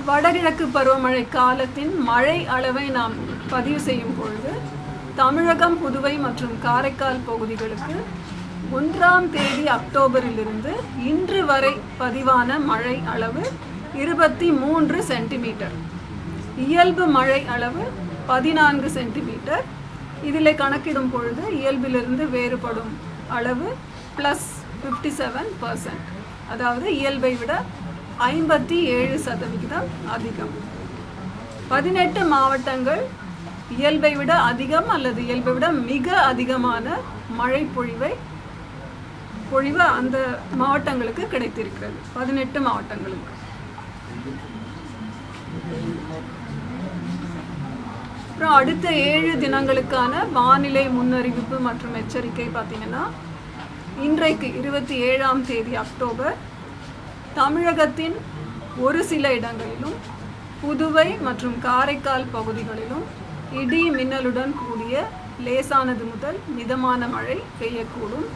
வடகிழக்கு பருவமழை காலத்தின் மழை அளவை நாம் பதிவு செய்யும் பொழுது தமிழகம், புதுவை மற்றும் காரைக்கால் பகுதிகளுக்கு 1ஆம் தேதி அக்டோபரிலிருந்து இன்று வரை பதிவான மழை அளவு 23 சென்டிமீட்டர். இயல்பு மழை அளவு 14 சென்டிமீட்டர். இதில் கணக்கிடும் பொழுது இயல்பிலிருந்து வேறுபடும் அளவு +57%. அதாவது இயல்பை விட 57% அதிகம். 18 மாவட்டங்கள் இயல்பை விட அதிகம் அல்லது இயல்பை விட மிக அதிகமான மழை பொழிவு அந்த மாவட்டங்களுக்கு கிடைத்திருக்கிறது. 18 மாவட்டங்களுக்கு. அப்புறம் அடுத்த 7 தினங்களுக்கான வானிலை முன்னறிவிப்பு மற்றும் எச்சரிக்கை பார்த்தீங்கன்னா, இன்றைக்கு 27ஆம் தேதி அக்டோபர் தமிழகத்தின் ஒரு சில இடங்களிலும் புதுவை மற்றும் காரைக்கால் பகுதிகளிலும் இடி மின்னலுடன் கூடிய லேசானது முதல் மிதமான மழை பெய்யக்கூடும்.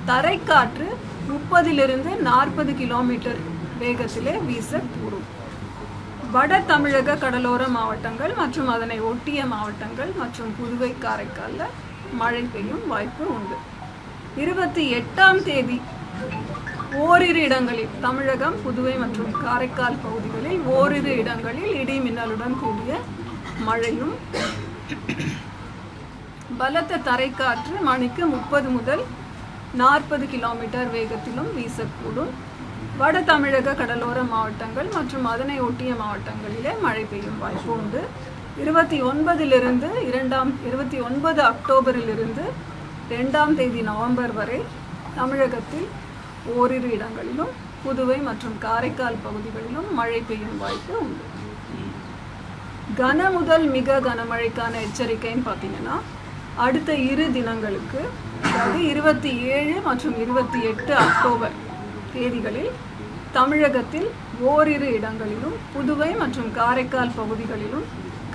தரைக்காற்று 30 - 40 கிலோமீட்டர் வேகத்திலே வீசக்கூடும். வட தமிழக கடலோர மாவட்டங்கள் மற்றும் அதனை ஒட்டிய மாவட்டங்கள் மற்றும் புதுவை, காரைக்காலில் மழை பெய்யும் வாய்ப்பு உண்டு. 28ஆம் தேதி ஓரிரு இடங்களில் தமிழகம், புதுவை மற்றும் காரைக்கால் பகுதிகளில் ஓரிரு இடங்களில் இடி மின்னலுடன் கூடிய மழையும் பலத்த தரைக்காற்று மணிக்கு 30 முதல் 40 கிலோமீட்டர் வேகத்திலும் வீசக்கூடும். வட தமிழக கடலோர மாவட்டங்கள் மற்றும் அதனை ஒட்டிய மாவட்டங்களிலே மழை பெய்யும் வாய்ப்பு உண்டு. 29 அக்டோபரிலிருந்து 2ஆம் தேதி நவம்பர் வரை தமிழகத்தில் ஓரிரு இடங்களிலும் புதுவை மற்றும் காரைக்கால் பகுதிகளிலும் மழை பெய்யும் வாய்ப்பு உண்டு. கன முதல் மிக கனமழைக்கான எச்சரிக்கைன்னு பார்த்தீங்கன்னா, அடுத்த 2 தினங்களுக்கு, அதாவது 27 மற்றும் 28 அக்டோபர் தேதிகளில் தமிழகத்தில் ஓரிரு இடங்களிலும் புதுவை மற்றும் காரைக்கால் பகுதிகளிலும்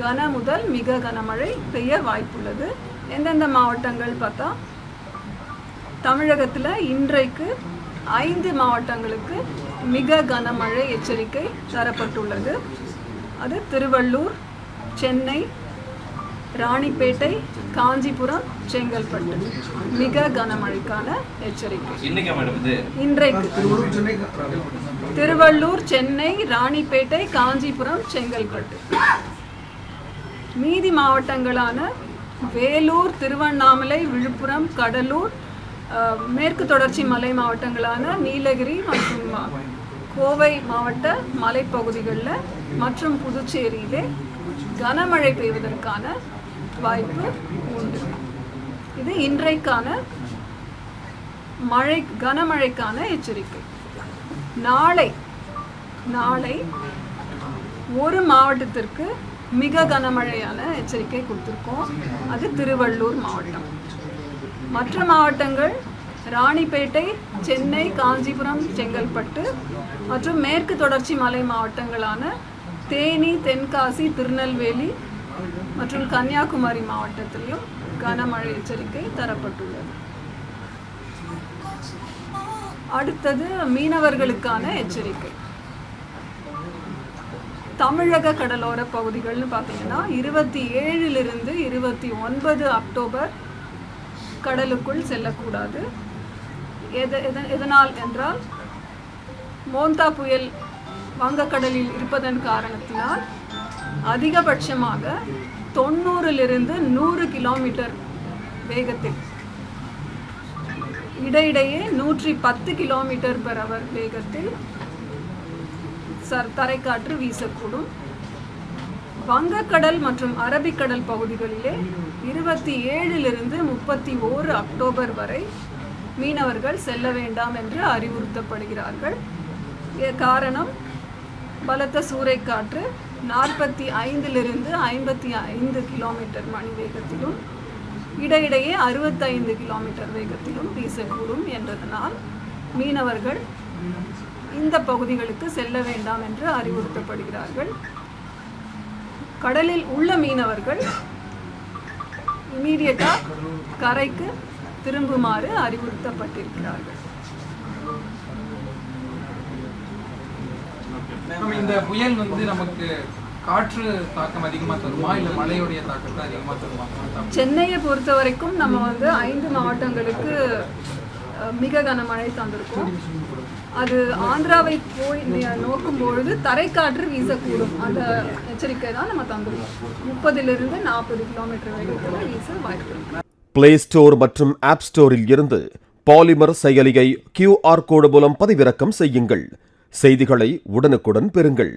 கன முதல் மிக கனமழை பெய்ய வாய்ப்புள்ளது. எந்தெந்த மாவட்டங்கள் பார்த்தா, தமிழகத்தில் இன்றைக்கு 5 மாவட்டங்களுக்கு மிக கனமழை எச்சரிக்கை தரப்பட்டுள்ளது. அது திருவள்ளூர், சென்னை, ராணிப்பேட்டை, காஞ்சிபுரம், செங்கல்பட்டு. மிக கனமழைக்கான எச்சரிக்கை இன்றைக்கு திருவள்ளூர், சென்னை, ராணிப்பேட்டை, காஞ்சிபுரம், செங்கல்பட்டு. மீதி மாவட்டங்களான வேலூர், திருவண்ணாமலை, விழுப்புரம், கடலூர், மேற்கு தொடர்ச்சி மலை மாவட்டங்களான நீலகிரி மற்றும் கோவை மாவட்ட மலைப்பகுதிகளில் மற்றும் புதுச்சேரியிலே கனமழை பெய்வதற்கான வாய்ப்பு உண்டு. இது இன்றைக்கான கனமழைக்கான எச்சரிக்கை. நாளை ஒரு மாவட்டத்திற்கு மிக கனமழையான எச்சரிக்கை கொடுத்துருக்கோம். அது திருவள்ளூர் மாவட்டம். மற்ற மாவட்டங்கள் ராணிப்பேட்டை, சென்னை, காஞ்சிபுரம், செங்கல்பட்டு மற்றும் மேற்கு தொடர்ச்சி மலை மாவட்டங்களான தேனி, தென்காசி, திருநெல்வேலி மற்றும் கன்னியாகுமரி மாவட்டத்திலையும் கனமழை எச்சரிக்கை தரப்பட்டுள்ளது. அடுத்தது மீனவர்களுக்கான எச்சரிக்கை. தமிழக கடலோர பகுதிகள்னு பார்த்தீங்கன்னா, 27 - 29 அக்டோபர் கடலுக்குள் செல்லக்கூடாது. எதனால் என்றால், மோந்தா புயல் வங்கக்கடலில் இருப்பதன் காரணத்தினால் அதிகபட்சமாக 90 - 100 கிலோமீட்டர் வேகத்தில், இடையிடையே 110 km/h வேகத்தில் தரைக்காற்று வீசக்கூடும். வங்கக்கடல் மற்றும் அரபிக்கடல் பகுதிகளிலே 27 - 31 அக்டோபர் வரை மீனவர்கள் செல்ல வேண்டாம் என்று அறிவுறுத்தப்படுகிறார்கள். காரணம், பலத்த சூறைக்காற்று 45 - 55 km/h வேகத்திலும் இடையிடையே 65 km வேகத்திலும் வீசக்கூடும் என்றதனால் மீனவர்கள் இந்த பகுதிகளுக்கு செல்ல வேண்டாம் என்று அறிவுறுத்தப்படுகிறார்கள். கடலில் உள்ள மீனவர்கள் இமீடியட்டாக கரைக்கு திரும்புமாறு அறிவுறுத்தப்பட்டிருக்கிறார்கள். இந்த புயல் நமக்கு காற்று தாக்கம் அதிகமாக தருமா இல்லை மழையுடைய தாக்கத்தை அதிகமாக தருமா? சென்னையை பொறுத்த வரைக்கும் நம்ம 5 மாவட்டங்களுக்கு மிக கனமழை தந்திருக்கோம். அது ஆந்திராவை போய் நோக்கும் பொழுது தரைக்காற்று வீசக்கூடும் அந்த எச்சரிக்கை தான் நம்ம தந்திருக்கோம். 30 to 40 கிலோமீட்டர் வேகத்தில் வீச வாய்ப்பு இருக்கு. பிளே ஸ்டோர் மற்றும் ஆப் ஸ்டோரில் இருந்து பாலிமர் செயலியை QR கோடு மூலம் பதிவிறக்கம் செய்யுங்கள். செய்திகளை உடனுக்குடன் பெறுங்கள்.